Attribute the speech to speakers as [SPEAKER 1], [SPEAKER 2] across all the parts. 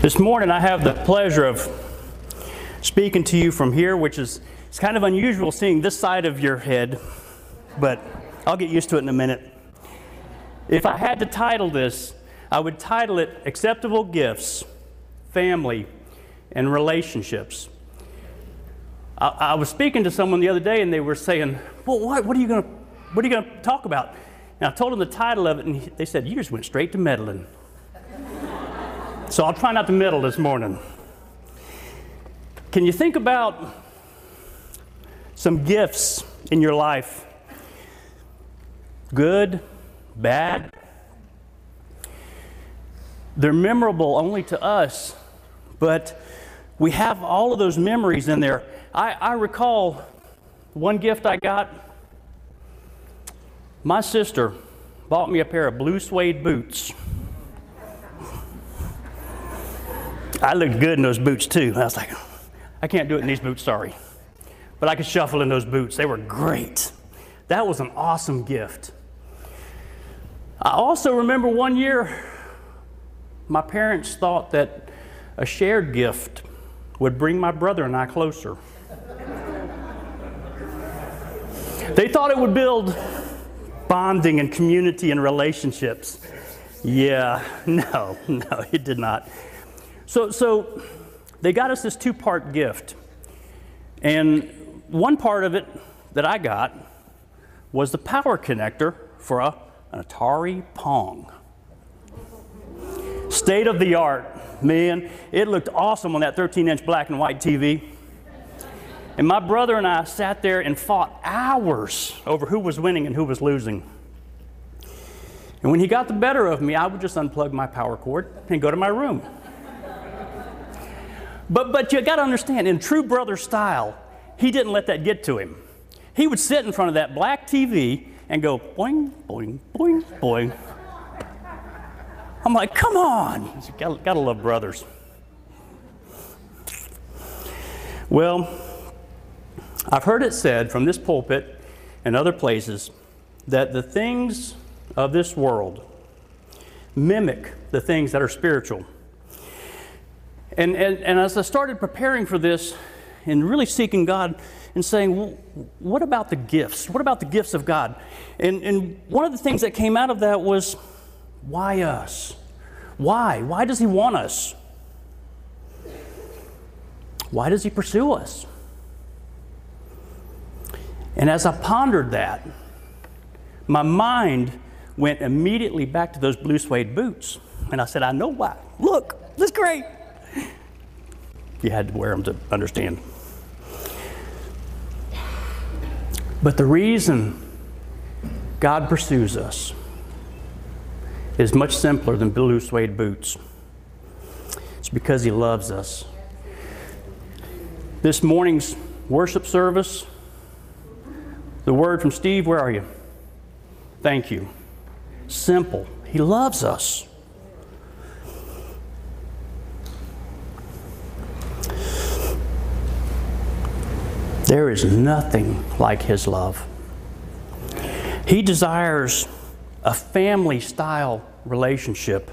[SPEAKER 1] This morning I have the pleasure of speaking to you from here, which is it's kind of unusual seeing this side of your head, but I'll get used to it in a minute. If I had to title this, I would title it Acceptable Gifts, Family, and Relationships. I was speaking to someone the other day and they were saying, well, what are you going to talk about? And I told them the title of it and they said, you just went straight to meddling. So I'll try not to meddle this morning. Can you think about some gifts in your life? Good, bad. They're memorable only to us, but we have all of those memories in there. I recall one gift I got. My sister bought me a pair of blue suede boots. I looked good in those boots too. I was like, I can't do it in these boots, sorry. But I could shuffle in those boots. They were great. That was an awesome gift. I also remember one year, my parents thought that a shared gift would bring my brother and I closer. They thought it would build bonding and community and relationships. Yeah, no, it did not. So they got us this two-part gift. And one part of it that I got was the power connector for an Atari Pong. State of the art. Man, it looked awesome on that 13-inch black and white TV. And my brother and I sat there and fought hours over who was winning and who was losing. And when he got the better of me, I would just unplug my power cord and go to my room. But you got to understand, in true brother style, he didn't let that get to him. He would sit in front of that black TV and go boing, boing, boing, boing. I'm like, come on. Gotta love brothers. Well, I've heard it said from this pulpit and other places that the things of this world mimic the things that are spiritual. And as I started preparing for this and really seeking God and saying, well, what about the gifts? What about the gifts of God? And one of the things that came out of that was, why us? Why? Why does He want us? Why does He pursue us? And as I pondered that, my mind went immediately back to those blue suede boots. And I said, I know why. Look, that's great. You had to wear them to understand. But the reason God pursues us is much simpler than blue suede boots. It's because He loves us. This morning's worship service, the word from Steve, where are you? Thank you. Simple. He loves us. There is nothing like His love. He desires a family-style relationship.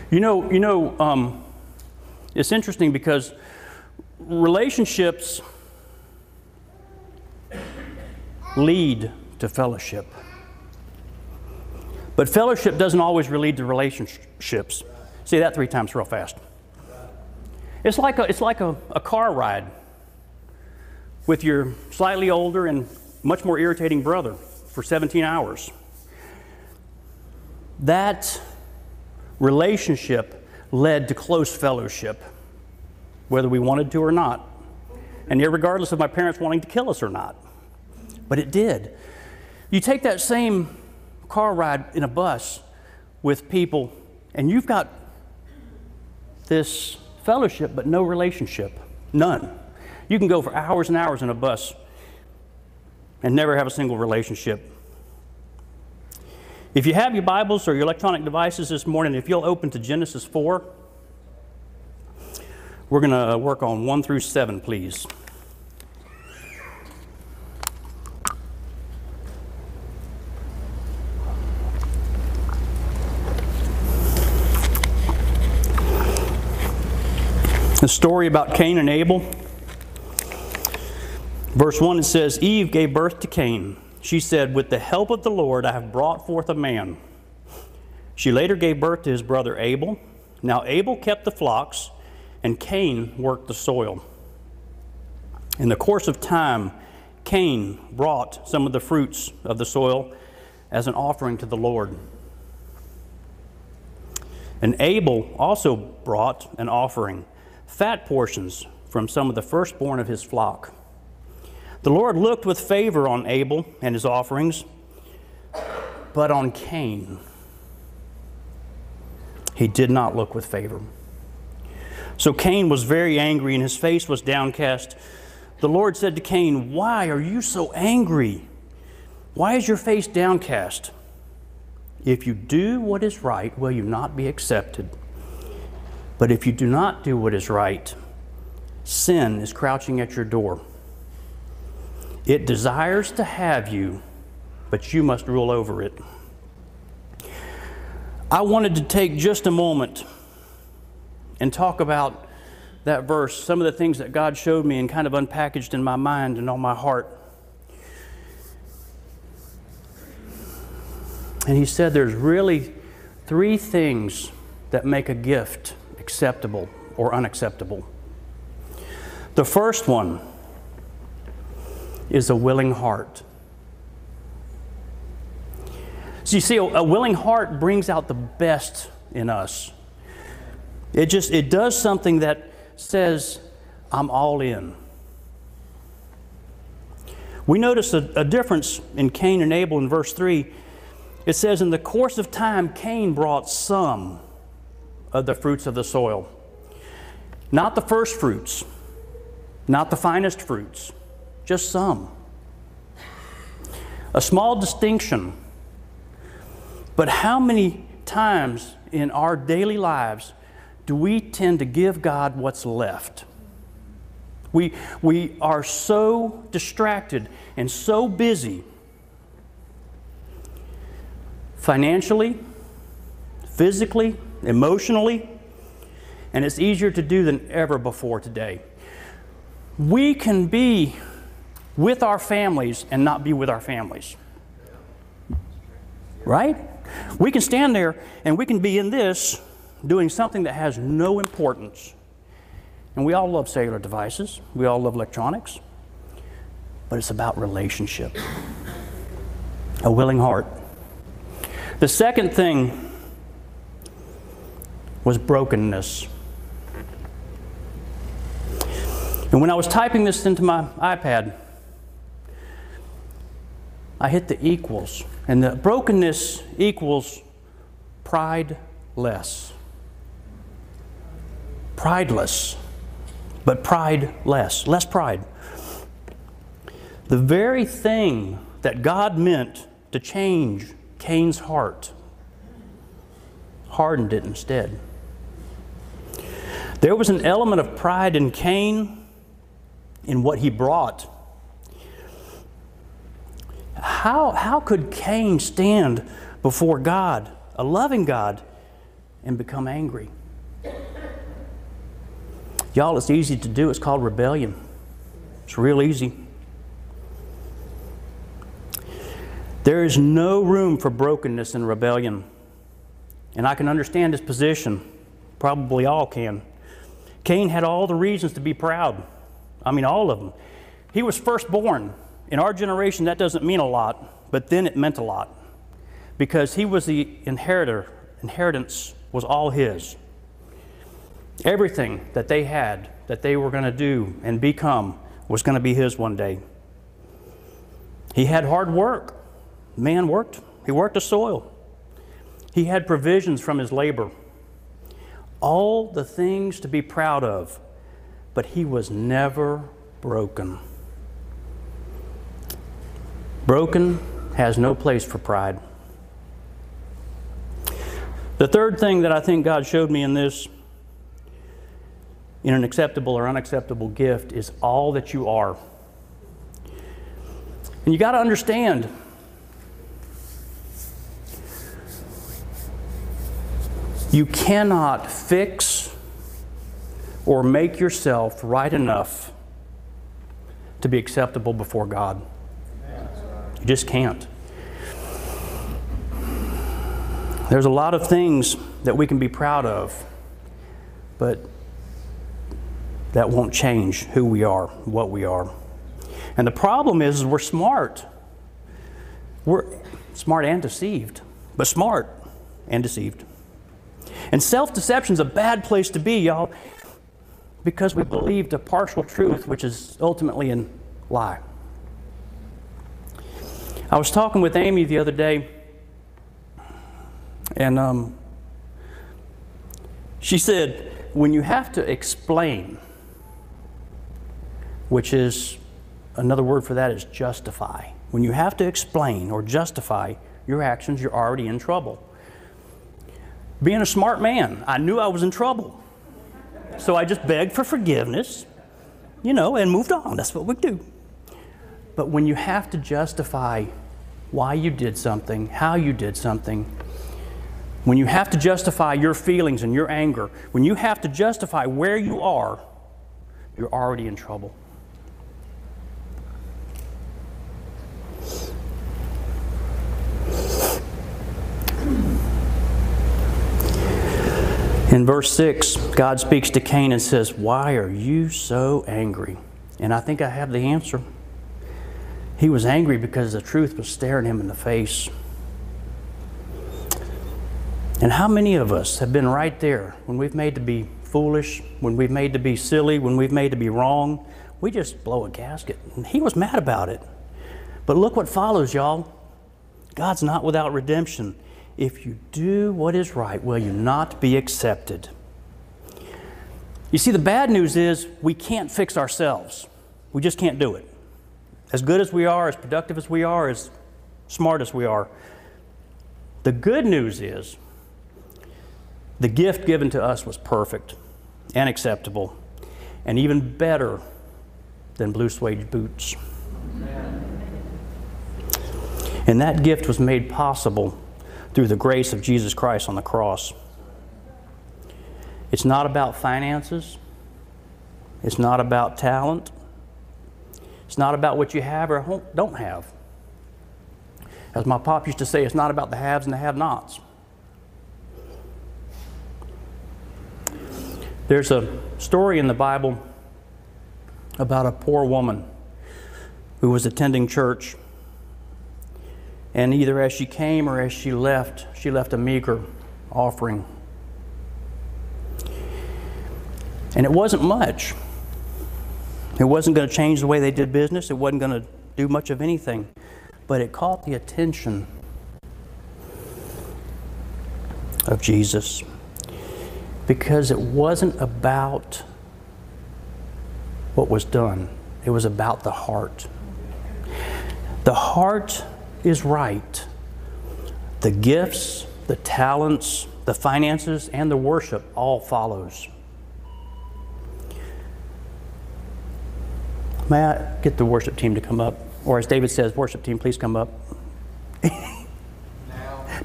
[SPEAKER 1] You know, it's interesting because relationships lead to fellowship. But fellowship doesn't always lead to relationships. Say that 3 times real fast. It's like a car ride with your slightly older and much more irritating brother for 17 hours. That relationship led to close fellowship, whether we wanted to or not, and irregardless of my parents wanting to kill us or not. But it did. You take that same car ride in a bus with people, and you've got this fellowship but no relationship. None. You can go for hours and hours in a bus and never have a single relationship. If you have your Bibles or your electronic devices this morning, if you'll open to Genesis 4, we're going to work on 1 through 7, please. The story about Cain and Abel. Verse 1, it says, Eve gave birth to Cain. She said, with the help of the Lord, I have brought forth a man. She later gave birth to his brother Abel. Now Abel kept the flocks, and Cain worked the soil. In the course of time, Cain brought some of the fruits of the soil as an offering to the Lord. And Abel also brought an offering, fat portions from some of the firstborn of his flock. The Lord looked with favor on Abel and his offerings, but on Cain he did not look with favor. So Cain was very angry, and his face was downcast. The Lord said to Cain, why are you so angry? Why is your face downcast? If you do what is right, will you not be accepted? But if you do not do what is right, sin is crouching at your door. It desires to have you, but you must rule over it. I wanted to take just a moment and talk about that verse, some of the things that God showed me and kind of unpackaged in my mind and on my heart. And he said there's really 3 things that make a gift acceptable or unacceptable. The first one is a willing heart. So you see, a willing heart brings out the best in us. It does something that says, I'm all in. We notice a difference in Cain and Abel in verse 3. It says, in the course of time, Cain brought some of the fruits of the soil. Not the first fruits, not the finest fruits, just some. A small distinction. But how many times in our daily lives do we tend to give God what's left? We are so distracted and so busy financially, physically, emotionally, and it's easier to do than ever before today. We can be with our families and not be with our families. Right? We can stand there and we can be in this doing something that has no importance. And we all love cellular devices. We all love electronics. But it's about relationship. A willing heart. The second thing was brokenness. And when I was typing this into my iPad, I hit the equals. And the brokenness equals prideless. Prideless. But pride less. Less pride. The very thing that God meant to change Cain's heart hardened it instead. There was an element of pride in Cain in what he brought. How could Cain stand before God, a loving God, and become angry? Y'all, it's easy to do. It's called rebellion. It's real easy. There is no room for brokenness and rebellion. And I can understand his position. Probably all can. Cain had all the reasons to be proud. I mean, all of them. He was firstborn. In our generation, that doesn't mean a lot, but then it meant a lot. Because he was the inheritor. Inheritance was all his. Everything that they had, that they were going to do and become, was going to be his one day. He had hard work. The man worked. He worked the soil. He had provisions from his labor. All the things to be proud of, but he was never broken. Broken has no place for pride. The third thing that I think God showed me in this, in an acceptable or unacceptable gift, is all that you are. And you got to understand, you cannot fix, or make yourself right enough to be acceptable before God. You just can't. There's a lot of things that we can be proud of, but that won't change who we are, what we are. And the problem is we're smart. We're smart and deceived, but smart and deceived. And self-deception is a bad place to be, y'all, because we believed a partial truth, which is ultimately a lie. I was talking with Amy the other day, and she said, when you have to explain, which is, another word for that is justify. When you have to explain or justify your actions, you're already in trouble. Being a smart man, I knew I was in trouble. So I just begged for forgiveness, and moved on. That's what we do. But when you have to justify why you did something, how you did something, when you have to justify your feelings and your anger, when you have to justify where you are, you're already in trouble. In verse 6, God speaks to Cain and says, "Why are you so angry?" And I think I have the answer. He was angry because the truth was staring him in the face. And how many of us have been right there when we've made to be foolish, when we've made to be silly, when we've made to be wrong? We just blow a gasket. And he was mad about it. But look what follows, y'all. God's not without redemption. If you do what is right, will you not be accepted? You see, the bad news is we can't fix ourselves. We just can't do it. As good as we are, as productive as we are, as smart as we are. The good news is the gift given to us was perfect and acceptable and even better than blue suede boots. And that gift was made possible through the grace of Jesus Christ on the cross. It's not about finances. It's not about talent. It's not about what you have or don't have. As my pop used to say, it's not about the haves and the have-nots. There's a story in the Bible about a poor woman who was attending church. And either as she came or as she left a meager offering. And it wasn't much. It wasn't going to change the way they did business. It wasn't going to do much of anything. But it caught the attention of Jesus. Because it wasn't about what was done. It was about the heart. The heart is right. The gifts, the talents, the finances, and the worship all follows. May I get the worship team to come up? Or as David says, worship team, please come up.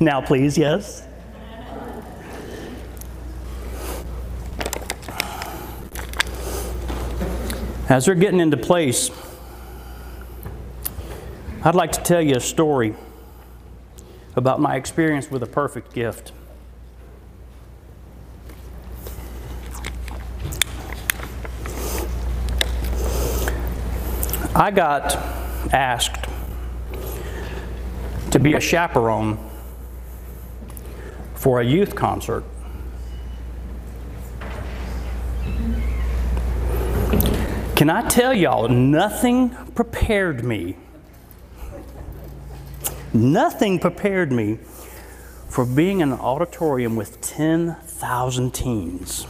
[SPEAKER 1] Now, please, yes. As they're getting into place, I'd like to tell you a story about my experience with a perfect gift. I got asked to be a chaperone for a youth concert. Can I tell y'all, nothing prepared me. Nothing prepared me for being in an auditorium with 10,000 teens.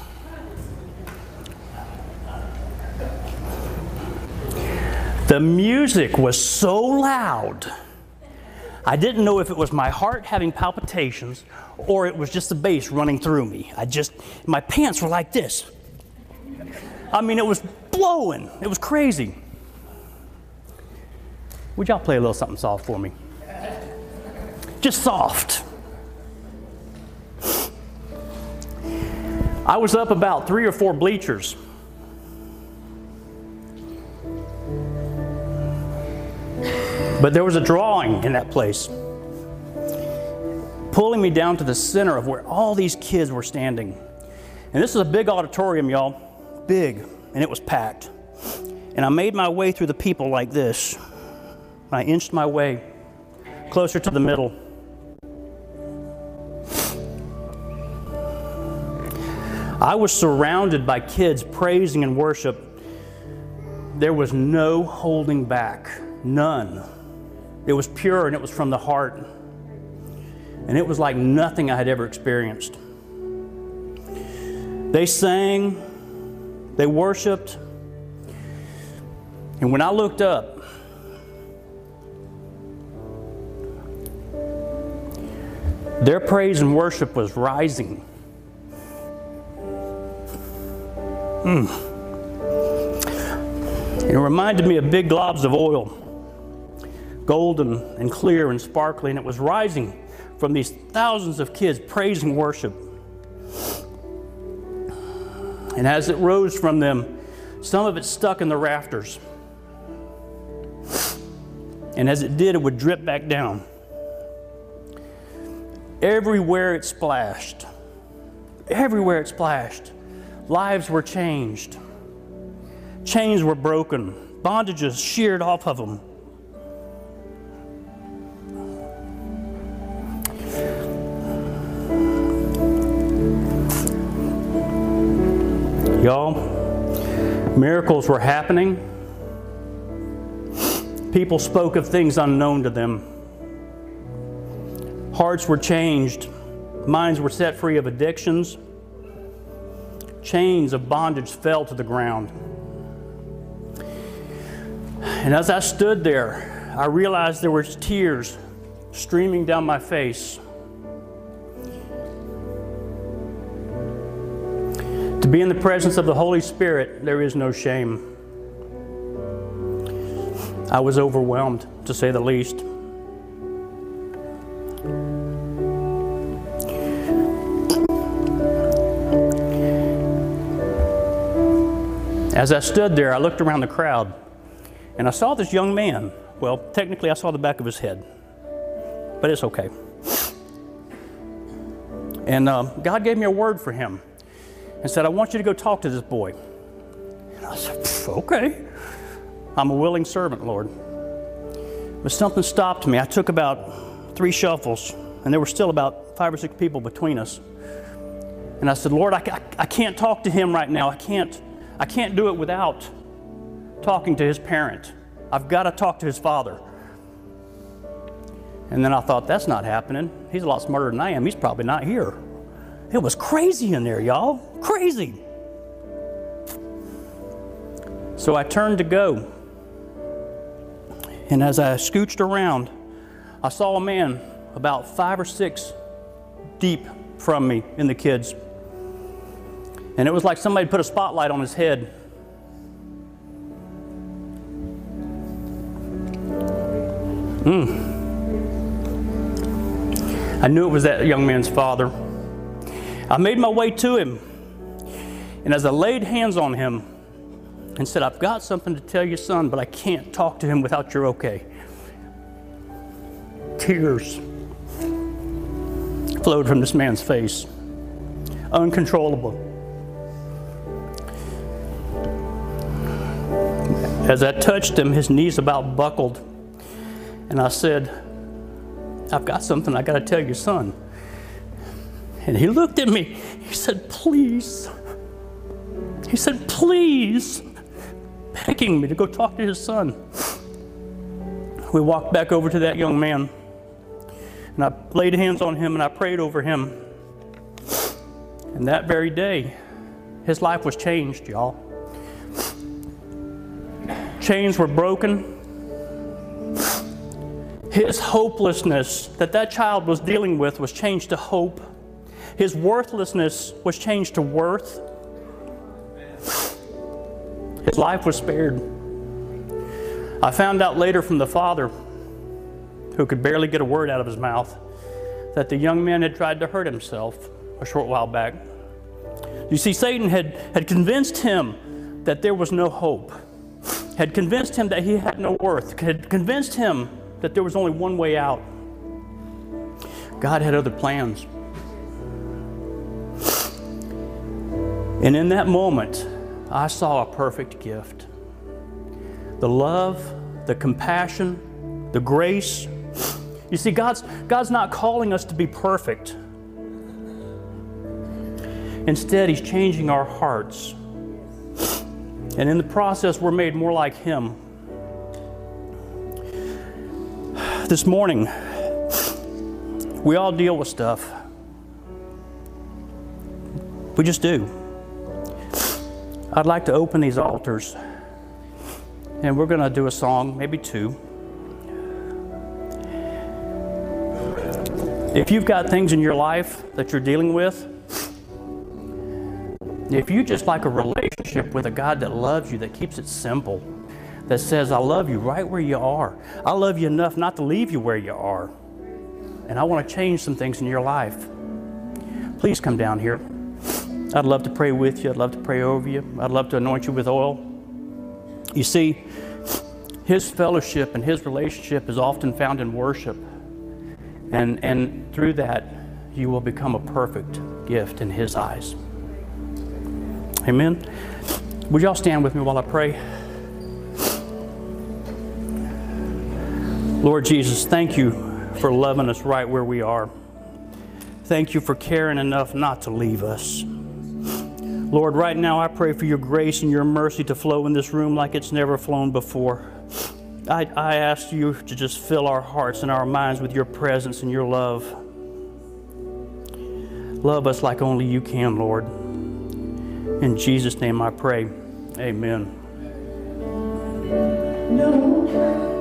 [SPEAKER 1] The music was so loud, I didn't know if it was my heart having palpitations or it was just the bass running through me. My pants were like this. I mean, it was blowing. It was crazy. Would y'all play a little something soft for me? Just soft. I was up about 3 or 4 bleachers. But there was a drawing in that place, pulling me down to the center of where all these kids were standing. And this is a big auditorium, y'all. Big. And it was packed. And I made my way through the people like this. I inched my way closer to the middle. I was surrounded by kids praising and worship. There was no holding back. None. It was pure and it was from the heart. And it was like nothing I had ever experienced. They sang, they worshiped, and when I looked up, their praise and worship was rising. It reminded me of big globs of oil, golden and clear and sparkling. It was rising from these thousands of kids praising worship. And as it rose from them, some of it stuck in the rafters. And as it did, it would drip back down. Everywhere it splashed, lives were changed. Chains were broken. Bondages sheared off of them. Y'all, miracles were happening. People spoke of things unknown to them. Hearts were changed. Minds were set free of addictions. Chains of bondage fell to the ground. And as I stood there, I realized there were tears streaming down my face. To be in the presence of the Holy Spirit, there is no shame. I was overwhelmed, to say the least. As I stood there, I looked around the crowd, and I saw this young man. Well, technically I saw the back of his head, but it's okay. And God gave me a word for him and said, I want you to go talk to this boy. And I said, okay. I'm a willing servant, Lord. But something stopped me. I took about 3 shuffles, and there were still about 5 or 6 people between us. And I said, Lord, I can't talk to him right now. I can't do it without talking to his parent. I've got to talk to his father. And then I thought, that's not happening. He's a lot smarter than I am. He's probably not here. It was crazy in there, y'all. Crazy. So I turned to go. And as I scooched around, I saw a man about 5 or 6 deep from me in the kids. And it was like somebody put a spotlight on his head. I knew it was that young man's father. I made my way to him. And as I laid hands on him and said, I've got something to tell you, son, but I can't talk to him without your okay. Tears flowed from this man's face, uncontrollable. As I touched him, his knees about buckled, and I said, I've got something I got to tell your son. And he looked at me. He said, please. He said, please, begging me to go talk to his son. We walked back over to that young man, and I laid hands on him and I prayed over him. And that very day, his life was changed, y'all. Chains were broken. His hopelessness that child was dealing with was changed to hope. His worthlessness was changed to worth. His life was spared. I found out later from the father, who could barely get a word out of his mouth, that the young man had tried to hurt himself a short while back. You see, Satan had convinced him that there was no hope, had convinced him that he had no worth, had convinced him that there was only one way out. God had other plans. And in that moment, I saw a perfect gift. The love, the compassion, the grace. You see, God's not calling us to be perfect. Instead, He's changing our hearts. And in the process, we're made more like Him. This morning, we all deal with stuff. We just do. I'd like to open these altars, and we're going to do a song, maybe two. If you've got things in your life that you're dealing with, if you just like a relationship with a God that loves you, that keeps it simple, that says, I love you right where you are. I love you enough not to leave you where you are. And I want to change some things in your life. Please come down here. I'd love to pray with you. I'd love to pray over you. I'd love to anoint you with oil. You see, His fellowship and His relationship is often found in worship. And through that, you will become a perfect gift in His eyes. Amen. Would y'all stand with me while I pray? Lord Jesus, thank you for loving us right where we are. Thank you for caring enough not to leave us. Lord, right now I pray for your grace and your mercy to flow in this room like it's never flown before. I ask you to just fill our hearts and our minds with your presence and your love. Love us like only you can, Lord. In Jesus' name I pray. Amen.
[SPEAKER 2] No.